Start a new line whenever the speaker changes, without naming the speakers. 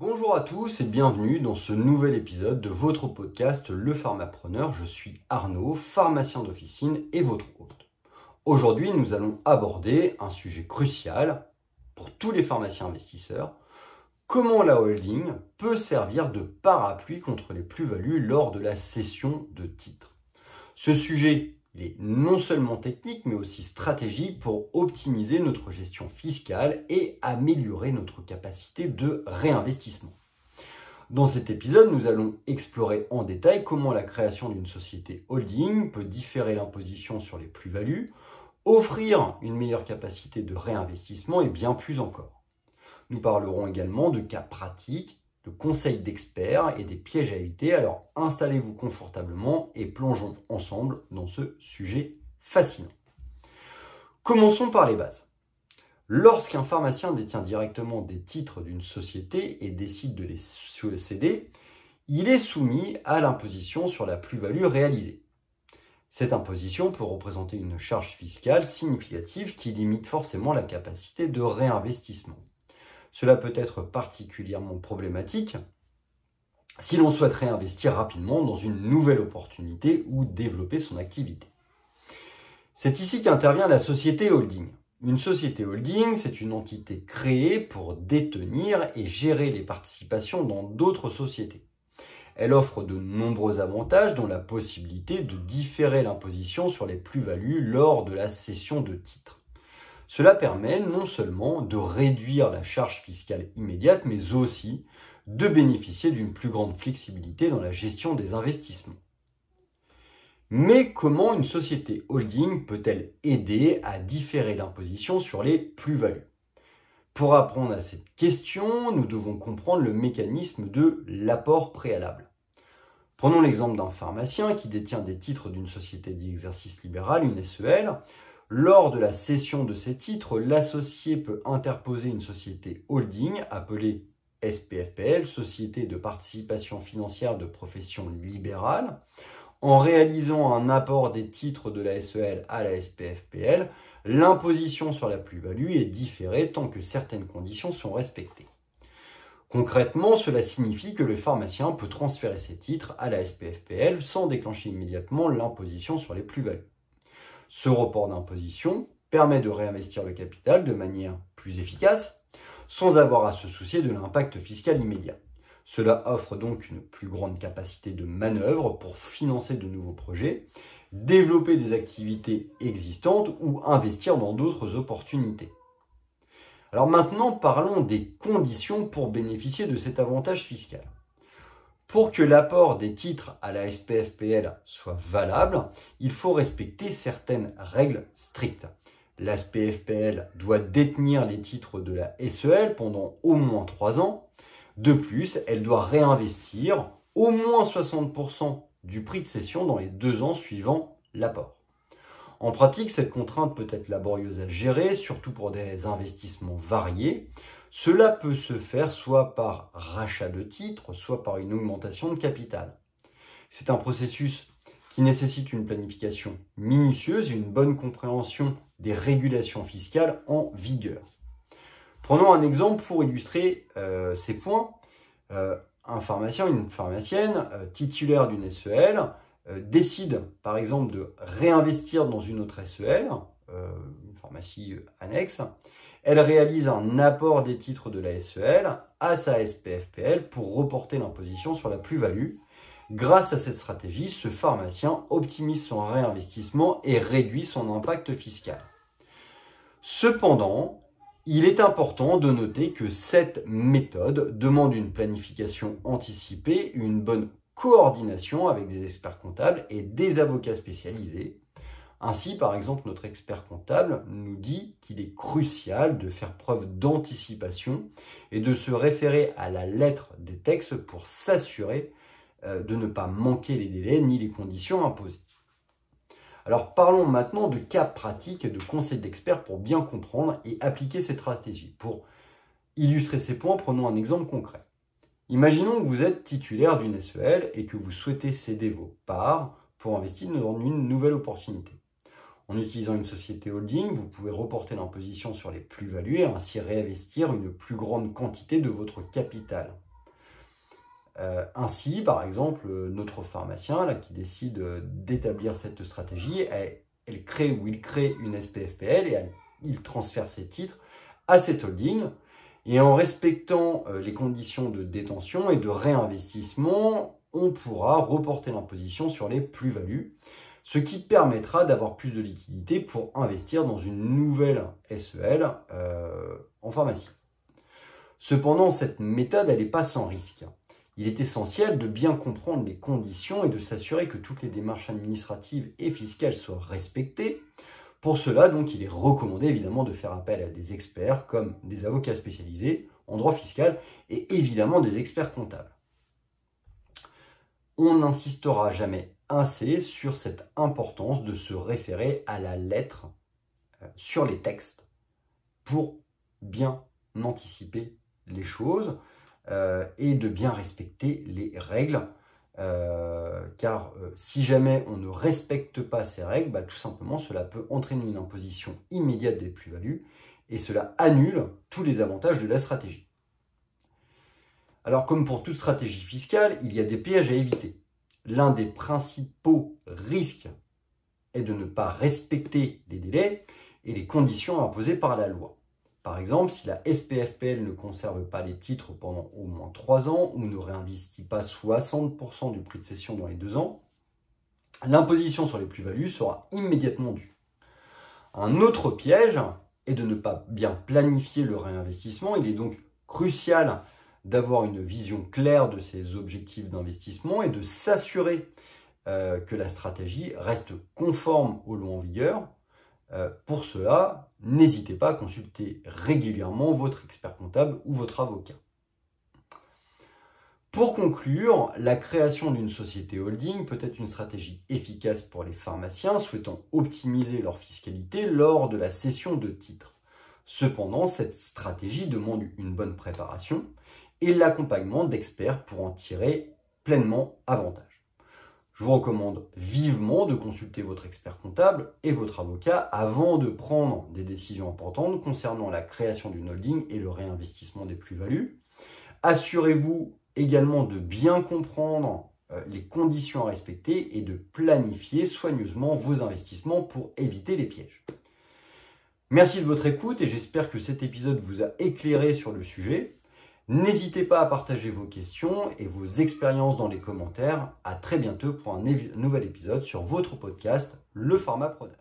Bonjour à tous et bienvenue dans ce nouvel épisode de votre podcast Le Pharmapreneur. Je suis Arnaud, pharmacien d'officine et votre hôte. Aujourd'hui, nous allons aborder un sujet crucial pour tous les pharmaciens investisseurs. Comment la holding peut servir de parapluie contre les plus-values lors de la cession de titres. Ce sujet il est non seulement technique, mais aussi stratégique pour optimiser notre gestion fiscale et améliorer notre capacité de réinvestissement. Dans cet épisode, nous allons explorer en détail comment la création d'une société holding peut différer l'imposition sur les plus-values, offrir une meilleure capacité de réinvestissement et bien plus encore. Nous parlerons également de cas pratiques, de conseils d'experts et des pièges à éviter. Alors installez-vous confortablement et plongeons ensemble dans ce sujet fascinant. Commençons par les bases. Lorsqu'un pharmacien détient directement des titres d'une société et décide de les céder, il est soumis à l'imposition sur la plus-value réalisée. Cette imposition peut représenter une charge fiscale significative qui limite forcément la capacité de réinvestissement. Cela peut être particulièrement problématique si l'on souhaite réinvestir rapidement dans une nouvelle opportunité ou développer son activité. C'est ici qu'intervient la société holding. Une société holding, c'est une entité créée pour détenir et gérer les participations dans d'autres sociétés. Elle offre de nombreux avantages, dont la possibilité de différer l'imposition sur les plus-values lors de la cession de titres. Cela permet non seulement de réduire la charge fiscale immédiate, mais aussi de bénéficier d'une plus grande flexibilité dans la gestion des investissements. Mais comment une société holding peut-elle aider à différer l'imposition sur les plus-values? Pour répondre à cette question, nous devons comprendre le mécanisme de l'apport préalable. Prenons l'exemple d'un pharmacien qui détient des titres d'une société d'exercice libéral, une SEL. Lors de la cession de ces titres, l'associé peut interposer une société holding appelée SPFPL, Société de participation financière de profession libérale. En réalisant un apport des titres de la SEL à la SPFPL, l'imposition sur la plus-value est différée tant que certaines conditions sont respectées. Concrètement, cela signifie que le pharmacien peut transférer ses titres à la SPFPL sans déclencher immédiatement l'imposition sur les plus-values. Ce report d'imposition permet de réinvestir le capital de manière plus efficace, sans avoir à se soucier de l'impact fiscal immédiat. Cela offre donc une plus grande capacité de manœuvre pour financer de nouveaux projets, développer des activités existantes ou investir dans d'autres opportunités. Alors maintenant, parlons des conditions pour bénéficier de cet avantage fiscal. Pour que l'apport des titres à la SPFPL soit valable, il faut respecter certaines règles strictes. La SPFPL doit détenir les titres de la SEL pendant au moins 3 ans. De plus, elle doit réinvestir au moins 60% du prix de cession dans les 2 ans suivant l'apport. En pratique, cette contrainte peut être laborieuse à gérer, surtout pour des investissements variés. Cela peut se faire soit par rachat de titres, soit par une augmentation de capital. C'est un processus qui nécessite une planification minutieuse et une bonne compréhension des régulations fiscales en vigueur. Prenons un exemple pour illustrer ces points. Un pharmacien, une pharmacienne titulaire d'une SEL décide par exemple de réinvestir dans une autre SEL, une pharmacie annexe. Elle réalise un apport des titres de la SEL à sa SPFPL pour reporter l'imposition sur la plus-value. Grâce à cette stratégie, ce pharmacien optimise son réinvestissement et réduit son impact fiscal. Cependant, il est important de noter que cette méthode demande une planification anticipée, une bonne coordination avec des experts comptables et des avocats spécialisés. Ainsi, par exemple, notre expert comptable nous dit qu'il est crucial de faire preuve d'anticipation et de se référer à la lettre des textes pour s'assurer de ne pas manquer les délais ni les conditions imposées. Alors parlons maintenant de cas pratiques et de conseils d'experts pour bien comprendre et appliquer cette stratégie. Pour illustrer ces points, prenons un exemple concret. Imaginons que vous êtes titulaire d'une SEL et que vous souhaitez céder vos parts pour investir dans une nouvelle opportunité. En utilisant une société holding, vous pouvez reporter l'imposition sur les plus-values et ainsi réinvestir une plus grande quantité de votre capital. Ainsi, par exemple, notre pharmacien là, qui décide d'établir cette stratégie, il crée une SPFPL et il transfère ses titres à cette holding. Et en respectant les conditions de détention et de réinvestissement, on pourra reporter l'imposition sur les plus-values, ce qui permettra d'avoir plus de liquidité pour investir dans une nouvelle SEL en pharmacie. Cependant, cette méthode, elle n'est pas sans risque. Il est essentiel de bien comprendre les conditions et de s'assurer que toutes les démarches administratives et fiscales soient respectées. Pour cela, donc, il est recommandé évidemment de faire appel à des experts comme des avocats spécialisés en droit fiscal et évidemment des experts comptables. On n'insistera jamais assez sur cette importance de se référer à la lettre sur les textes pour bien anticiper les choses et de bien respecter les règles. Car si jamais on ne respecte pas ces règles, tout simplement cela peut entraîner une imposition immédiate des plus-values et cela annule tous les avantages de la stratégie. Alors comme pour toute stratégie fiscale, il y a des pièges à éviter. L'un des principaux risques est de ne pas respecter les délais et les conditions imposées par la loi. Par exemple, si la SPFPL ne conserve pas les titres pendant au moins 3 ans ou ne réinvestit pas 60% du prix de cession dans les 2 ans, l'imposition sur les plus-values sera immédiatement due. Un autre piège est de ne pas bien planifier le réinvestissement. Il est donc crucial d'avoir une vision claire de ses objectifs d'investissement et de s'assurer que la stratégie reste conforme aux lois en vigueur. Pour cela, n'hésitez pas à consulter régulièrement votre expert comptable ou votre avocat. Pour conclure, la création d'une société holding peut être une stratégie efficace pour les pharmaciens souhaitant optimiser leur fiscalité lors de la cession de titres. Cependant, cette stratégie demande une bonne préparation et l'accompagnement d'experts pour en tirer pleinement avantage. Je vous recommande vivement de consulter votre expert comptable et votre avocat avant de prendre des décisions importantes concernant la création d'une holding et le réinvestissement des plus-values. Assurez-vous également de bien comprendre les conditions à respecter et de planifier soigneusement vos investissements pour éviter les pièges. Merci de votre écoute et j'espère que cet épisode vous a éclairé sur le sujet. N'hésitez pas à partager vos questions et vos expériences dans les commentaires. À très bientôt pour un nouvel épisode sur votre podcast, Le Pharmapreneur.